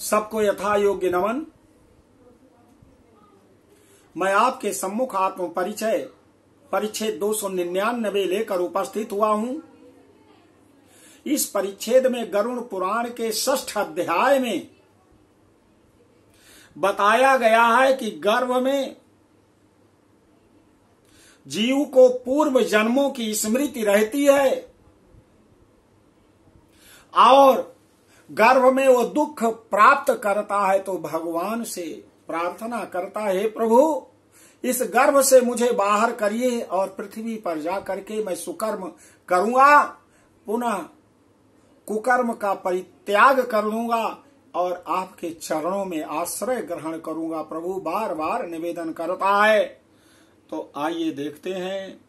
सबको यथा योग्य नमन। मैं आपके सम्मुख आत्म परिचय परिच्छेद 299 लेकर उपस्थित हुआ हूं। इस परिच्छेद में गरुड़ पुराण के 6ठ अध्याय में बताया गया है कि गर्भ में जीव को पूर्व जन्मों की स्मृति रहती है और गर्भ में वो दुख प्राप्त करता है तो भगवान से प्रार्थना करता है, हे प्रभु इस गर्भ से मुझे बाहर करिए और पृथ्वी पर जा करके मैं सुकर्म करूंगा, पुनः कुकर्म का परित्याग कर लूंगा और आपके चरणों में आश्रय ग्रहण करूंगा। प्रभु बार बार निवेदन करता है। तो आइए देखते हैं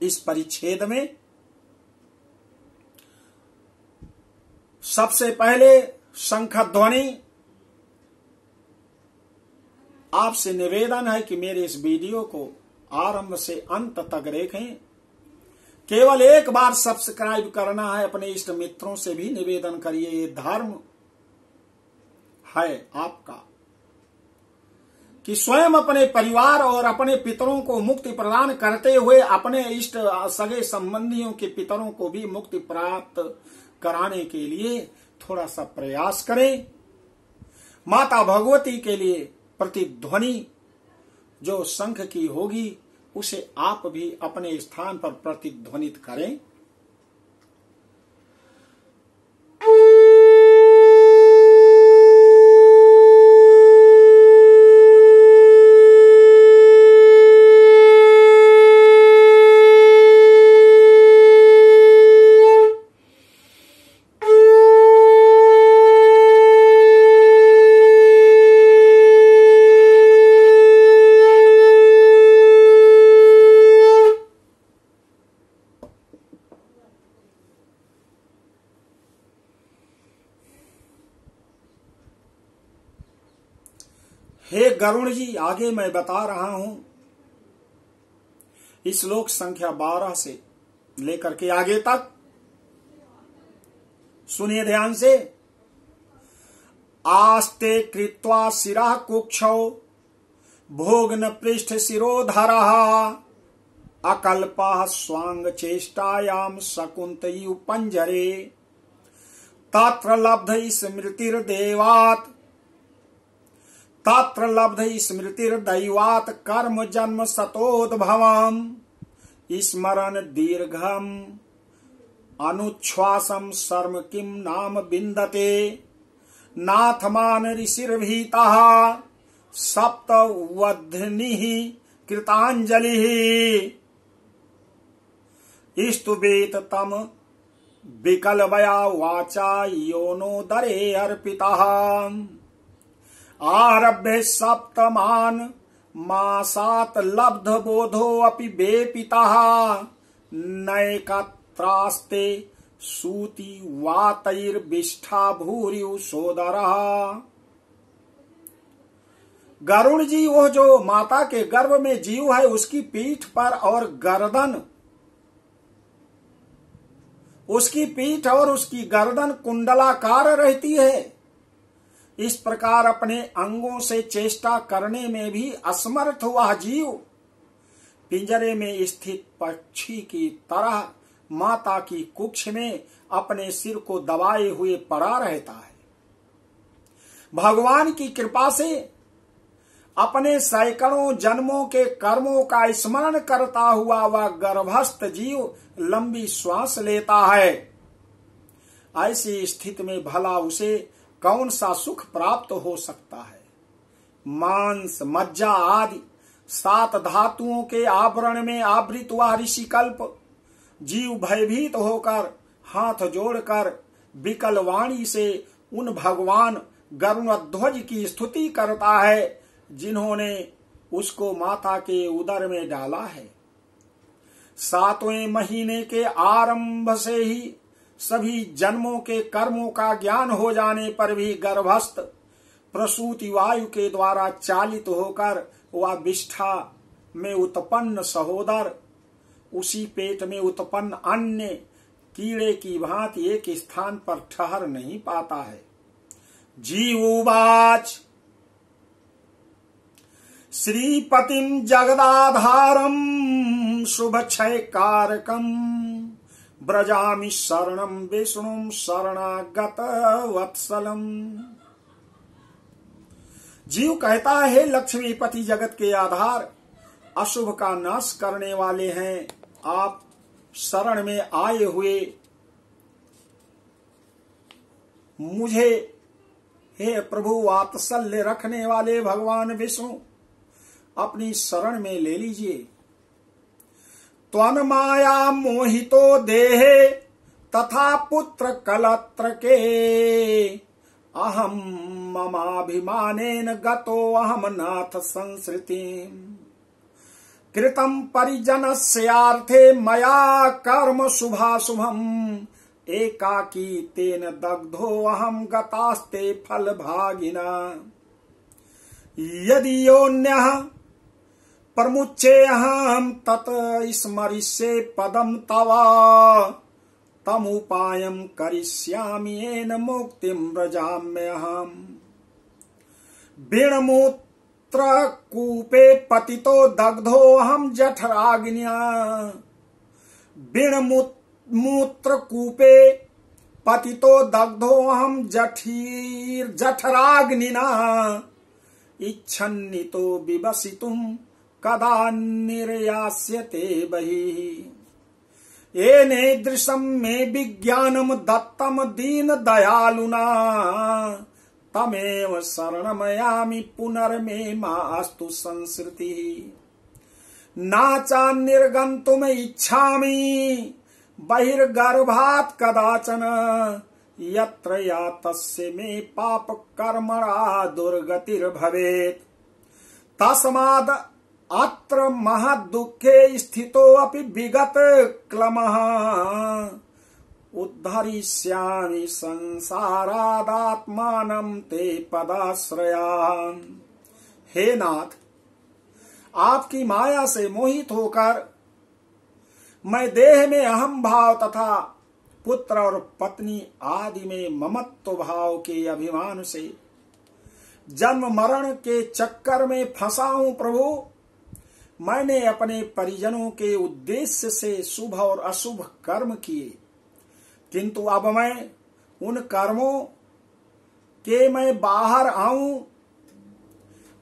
इस परिच्छेद में। सबसे पहले शंख ध्वनि। आपसे निवेदन है कि मेरे इस वीडियो को आरंभ से अंत तक देखें। केवल एक बार सब्सक्राइब करना है। अपने इष्ट मित्रों से भी निवेदन करिए, ये धर्म है आपका कि स्वयं अपने परिवार और अपने पितरों को मुक्ति प्रदान करते हुए अपने इष्ट सगे संबंधियों के पितरों को भी मुक्ति प्राप्त कराने के लिए थोड़ा सा प्रयास करें। माता भगवती के लिए प्रतिध्वनि जो शंख की होगी उसे आप भी अपने स्थान पर प्रतिध्वनित करें। हे गरुण जी, आगे मैं बता रहा हूं इस श्लोक संख्या 12 से लेकर के आगे तक सुनिए ध्यान से। आस्ते कृत्वा शिरा कुक्षौ भोगन पृष्ठ शिरोधरः अकल्पः स्वांग चेष्टायाम शकुन्तयु पंजरे तत्र लब्ध स्मृतिर्देवात् तत्र लब्ध स्मृतिर्दैवात् कर्म जन्म सतोद्भवम् स्मरन् दीर्घम् अनुच्छ्वासम् शर्म किं नाम विन्दते नाथमान ऋषिर्भीतः सप्तवध्निः कृताञ्जलिः स्तुवेत तम विकलवया वाचा योनोदरे अर्पितः आरभ्य सप्तमान मासात् लब्ध बोधो अपि वेपितः नैकत्रास्ते सूति वातैर्विष्ठा भूरिउ सोदरः। गरुण जी वो जो माता के गर्भ में जीव है उसकी पीठ पर और गर्दन, उसकी पीठ और उसकी गर्दन कुंडलाकार रहती है। इस प्रकार अपने अंगों से चेष्टा करने में भी असमर्थ हुआ जीव पिंजरे में स्थित पक्षी की तरह माता की कुक्ष में अपने सिर को दबाए हुए पड़ा रहता है। भगवान की कृपा से अपने सैकड़ों जन्मों के कर्मों का स्मरण करता हुआ वह गर्भस्थ जीव लंबी श्वास लेता है। ऐसी स्थिति में भला उसे कौन सा सुख प्राप्त हो सकता है। मांस मज्जा आदि 7 धातुओं के आवरण में आवृत हुआ ऋषिकल्प जीव भयभीत होकर हाथ जोड़कर विकल वाणी से उन भगवान गरुड़ध्वज की स्तुति करता है जिन्होंने उसको माता के उदर में डाला है। 7वें महीने के आरंभ से ही सभी जन्मों के कर्मों का ज्ञान हो जाने पर भी गर्भस्थ प्रसूति वायु के द्वारा चालित होकर वह विष्ठा में उत्पन्न सहोदर, उसी पेट में उत्पन्न अन्य कीड़े की भांति एक स्थान पर ठहर नहीं पाता है। जीवोवाच श्रीपतिम जगदाधारम शुभक्षय कारकम ब्रजामि शरणम विष्णुम शरणागत वत्सलम। जीव कहता है, लक्ष्मीपति जगत के आधार, अशुभ का नाश करने वाले हैं आप, शरण में आए हुए मुझे हे प्रभु वात्सल्य रखने वाले भगवान विष्णु अपनी शरण में ले लीजिए। त्वन माया मोहितो देहे तथा पुत्र कलत्र के अहम ममाभिमानेन गतो अहम नाथ संसृति। कृतं परिजनस्यार्थे मया कर्म शुभाशुभम एकाकी तेन दग्धो अहम गतास्ते फल भागिना। यदि योन्यः प्रमुच्येऽहं तत् स्मरिष्ये पदम तव तमुपायं करिष्यामि येन मुक्तिं व्रजाम्यहम्। बिणमूत्र कूपे पतितो दग्धो अहं जठराग्न्या। बिणमूत्र कूपे पतितो दग्धो अहं जठराग्निना। इच्छन्नितो विवसितुं कदा निर्यास्यते बहिः। येनेदृशं मे विज्ञानं दत्तं दीन दयालुना तमेव शरणमयामि पुनर्मे मास्तु संसृतिः। नाचा निर्गन्तुम इच्छामि बहिर्गर्भात् कदाचन यत्र या तस्य मे पाप कर्मणा दुर्गतिर्भवेत्। तस्माद् अत्र महद्दुःखे स्थितोऽपि विगत क्लमः उद्धरिष्यामि संसारादात्मानं ते पदाश्रयान्। हे नाथ, आपकी माया से मोहित होकर मैं देह में अहम भाव तथा पुत्र और पत्नी आदि में ममत्व भाव के अभिमान से जन्म मरण के चक्कर में फंसा हूं। प्रभु, मैंने अपने परिजनों के उद्देश्य से शुभ और अशुभ कर्म किए, किंतु अब मैं उन कर्मों के मैं बाहर आऊं।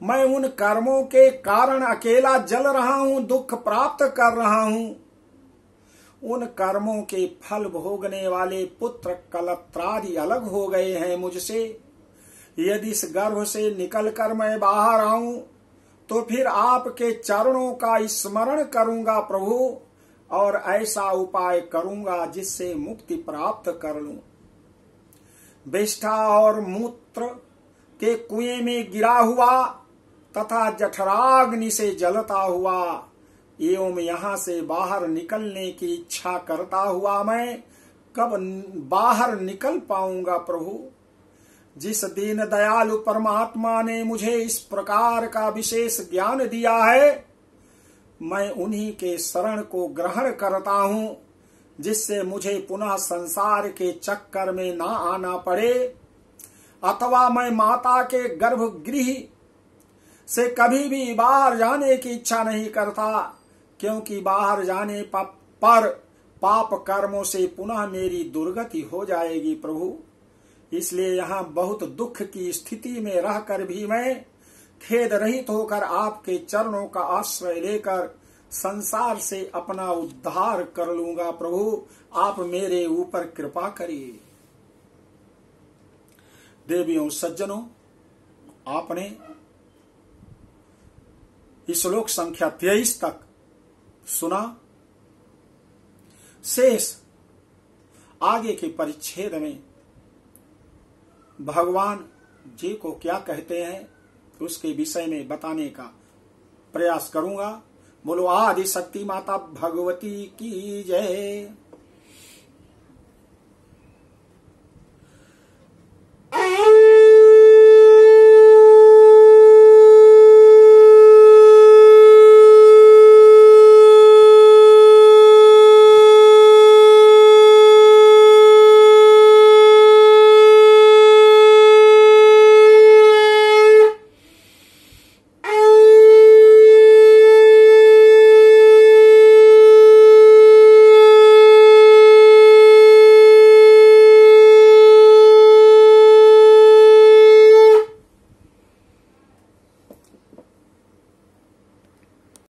मैं उन कर्मों के कारण अकेला जल रहा हूं, दुख प्राप्त कर रहा हूं। उन कर्मों के फल भोगने वाले पुत्र कलत्रादि अलग हो गए हैं मुझसे। यदि इस गर्भ से निकलकर मैं बाहर आऊं तो फिर आपके चरणों का स्मरण करूंगा प्रभु, और ऐसा उपाय करूंगा जिससे मुक्ति प्राप्त कर लूं। विष्ठा और मूत्र के कुएं में गिरा हुआ तथा जठराग्नि से जलता हुआ एवं यहाँ से बाहर निकलने की इच्छा करता हुआ मैं कब बाहर निकल पाऊंगा प्रभु। जिस दीन दयालु परमात्मा ने मुझे इस प्रकार का विशेष ज्ञान दिया है, मैं उन्हीं के शरण को ग्रहण करता हूँ, जिससे मुझे पुनः संसार के चक्कर में ना आना पड़े, अथवा मैं माता के गर्भगृह से कभी भी बाहर जाने की इच्छा नहीं करता, क्योंकि बाहर जाने पर पाप कर्मों से पुनः मेरी दुर्गति हो जाएगी प्रभु। इसलिए यहाँ बहुत दुख की स्थिति में रहकर भी मैं खेद रहित होकर आपके चरणों का आश्रय लेकर संसार से अपना उद्धार कर लूंगा प्रभु। आप मेरे ऊपर कृपा करिए। देवियों सज्जनों, आपने श्लोक संख्या 23 तक सुना। शेष आगे के परिच्छेद में भगवान जी को क्या कहते हैं उसके विषय में बताने का प्रयास करूंगा। बोलो आदि शक्ति माता भगवती की जय।